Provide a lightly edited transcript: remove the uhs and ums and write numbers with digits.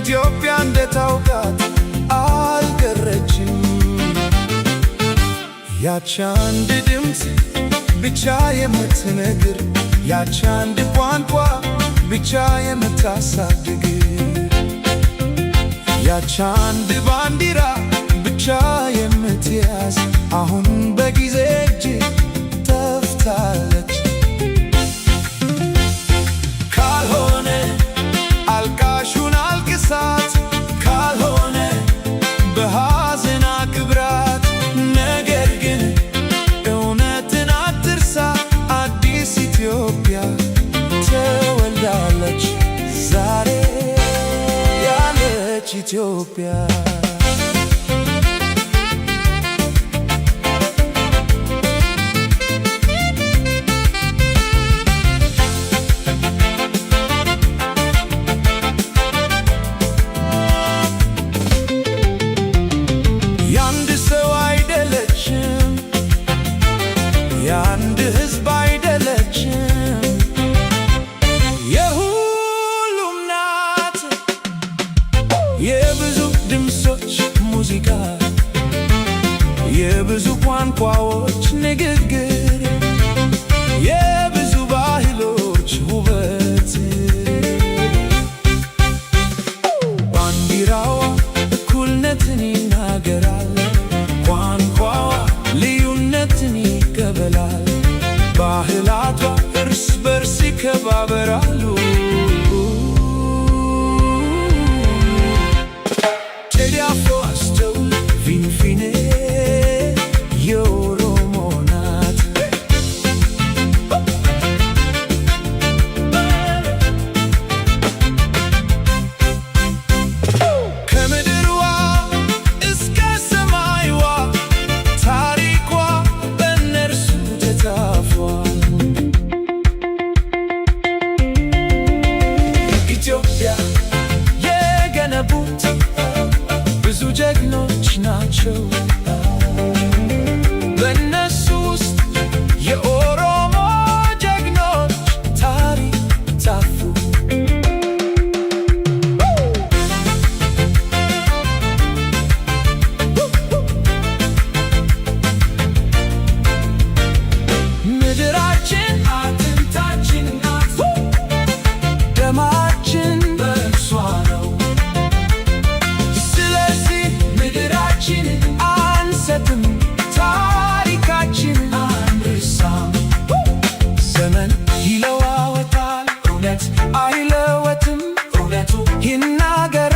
ኢትዮጵያ እንደታውቃት አልቀረችም። ያች አንድ ድምፅ ብቻ የምትነግር፣ ያች አንድ ቋንቋ ብቻ የምታሳድግ፣ ያች አንድ ባንዲራ ብቻ የምትያዝ አሁን በጊዜ እጅ ጠፍታለች። ካልሆነ አልቃሹን አልቅሳት፣ ካልሆነ በሐዘን አክብራት። ነገር ግን እውነትን አትርሳ፣ አዲስ ኢትዮጵያ ተወልዳለች ዛሬ ያለች ኢትዮጵያ። የአንድ ሕዝብ አይደለችም፣ የሁሉም ናት። የብዙ ድምፆች ሙዚቃ፣ የብዙ ቋንቋዎች ንግግር፣ የብዙ ባህሎች ውበት። ባንዲራዋ እኩልነትን ይናገራል፣ ቋንቋዋ ልዩነትን ይቀበላል፣ ባህላቷ እርስ በርስ ይከባበራሉ። ቴዲ አፍሮ አስተውል፣ ፊንፊኔ የኦሮሞ ናት። ከምድርዋ እስከ ሰማይዋ ታሪኳ በእነርሱ ተጻፏል። ኢትዮጵያ የገነቡት ብዙ ጀግኖች ናቸው። በእነሱ ውስጥ የኦሮሞ ጀግኖች ታሪክ ጻፉ። ምድራችን አጥንታችን ናት፣ ደማችን በእርሷ ነው። ስለዚህ ምድራችንን አንሰጥም፣ ታሪካችንን አንረሳም። ዘመን ይለዋወጣል፣ እውነት አይለወጥም። እውነቱ ይናገራል።